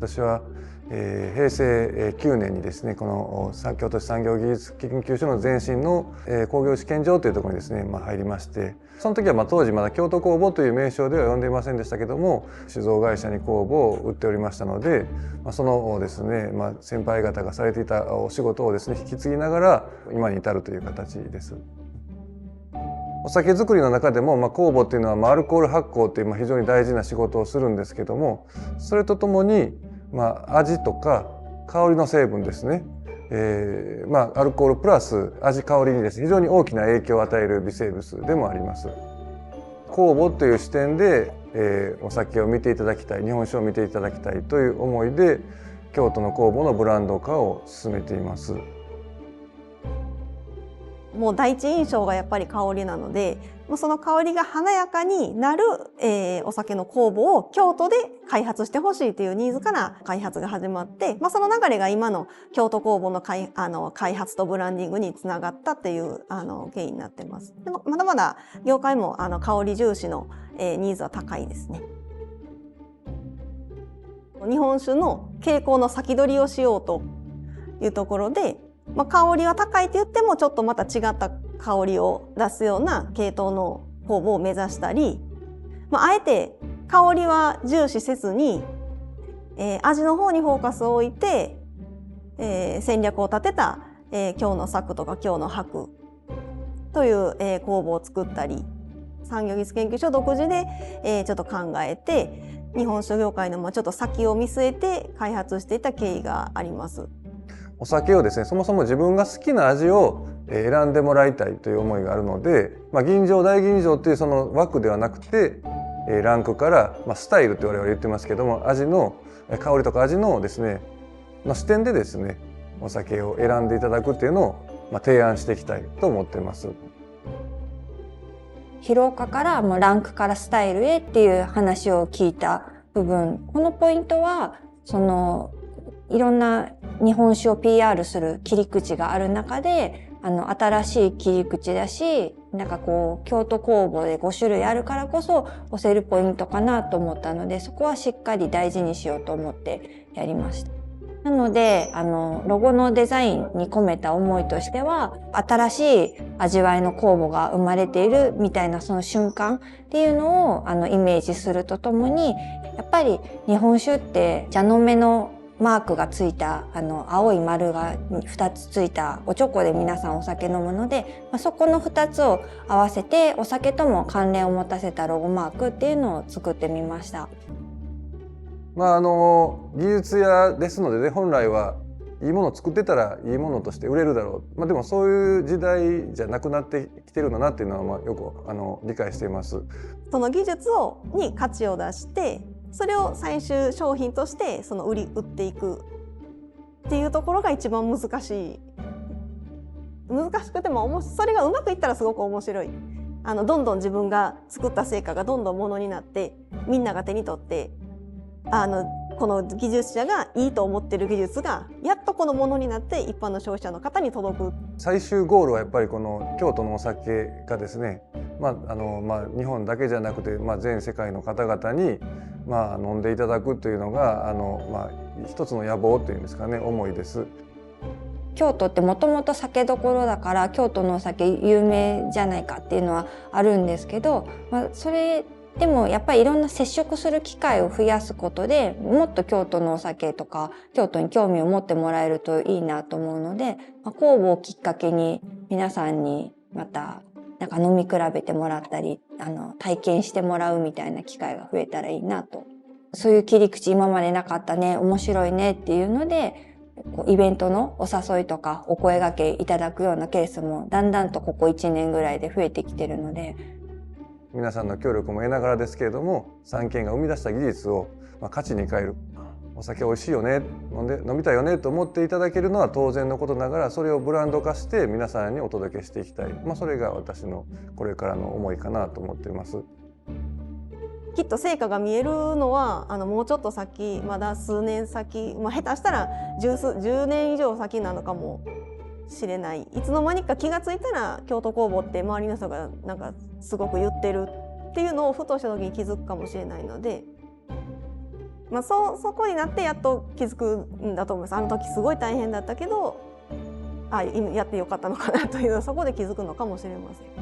私は、平成9年にですね、この京都市産業技術研究所の前身の、工業試験場というところにですね、入りまして、その時は当時まだ京都工房という名称では呼んでいませんでしたけども、酒造会社に工房を売っておりましたので、そのですね、先輩方がされていたお仕事をですね、引き継ぎながら今に至るという形です。お酒造りの中でも、酵母っていうのは、アルコール発酵っていう非常に大事な仕事をするんですけども、それとともに、味とか香りの成分ですね、アルコールプラス味香りにですね、非常に大きな影響を与える微生物でもあります。酵母という視点で、お酒を見ていただきたい、日本酒を見ていただきたいという思いで、京都の酵母のブランド化を進めています。もう第一印象がやっぱり香りなので、その香りが華やかになる、お酒の酵母を京都で開発してほしいというニーズから開発が始まって、その流れが今の京都酵母の開発とブランディングにつながったっていう経緯になってます。でもまだまだ業界も香り重視の、ニーズは高いですね。日本酒の傾向の先取りをしようというところで、香りは高いと言ってもちょっとまた違った香りを出すような系統の酵母を目指したり、あえて香りは重視せずに、味の方にフォーカスを置いて、戦略を立てた、今日の作とか今日の白という、酵母を作ったり、産業技術研究所独自で、ちょっと考えて日本酒業界のちょっと先を見据えて開発していた経緯があります。お酒をですね、そもそも自分が好きな味を選んでもらいたいという思いがあるので、吟醸大吟醸というその枠ではなくて、ランクから、スタイルって我々言ってますけども、味の香りとか味のですねの視点でですね、お酒を選んでいただくっていうのを提案していきたいと思っています。疲労化からランクからスタイルへっていう話を聞いた部分、このポイントはいろんな日本酒を PR する切り口がある中で、新しい切り口だし、京都酵母で5種類あるからこそ押せるポイントかなと思ったので、そこはしっかり大事にしようと思ってやりました。なので、ロゴのデザインに込めた思いとしては、新しい味わいの酵母が生まれているみたいなその瞬間っていうのをイメージするとともに、やっぱり日本酒って蛇の目のマークがついた青い丸が2つついたおちょこで皆さんお酒飲むので、そこの2つを合わせてお酒とも関連を持たせたロゴマークっていうのを作ってみました。技術屋ですのでね、本来はいいものを作ってたらいいものとして売れるだろう、でもそういう時代じゃなくなってきてるんだなっていうのはよく理解しています。その技術に価値を出して、それを最終商品として売っていくっていうところが一番難しくてもそれがうまくいったらすごく面白い。どんどん自分が作った成果がどんどんものになって、みんなが手に取ってこの技術者がいいと思ってる技術がやっとこのものになって一般の消費者の方に届く。最終ゴールはやっぱりこの京都のお酒がですね、日本だけじゃなくて、全世界の方々に飲んでいただくというのが一つの野望というんですかね、思いです。京都ってもともと酒どころだから京都のお酒有名じゃないかっていうのはあるんですけど、それでもやっぱりいろんな接触する機会を増やすことで、もっと京都のお酒とか京都に興味を持ってもらえるといいなと思うので、酵母をきっかけに皆さんにまた飲み比べてもらったり体験してもらうみたいな機会が増えたらいいなと。そういう切り口今までなかったね、面白いねっていうので、イベントのお誘いとかお声掛けいただくようなケースもだんだんとここ1年ぐらいで増えてきてるので、皆さんの協力も得ながらですけれども、産経が生み出した技術を価値に変える、おお酒美味しいよね、飲みたいよねと思っていただけるのは当然のことながら、それをブランド化して皆さんにお届けしていきたい、それが私のこれからの思いかなと思っています。きっと成果が見えるのはもうちょっと先、まだ数年先、下手したら10年以上先なのかもしれない。いつの間にか気がついたら京都工房って周りの人がなんかすごく言ってるっていうのをふとした時に気づくかもしれないので、そこになってやっと気づくんだと思います。あの時すごい大変だったけど、やってよかったのかなという、そこで気づくのかもしれません。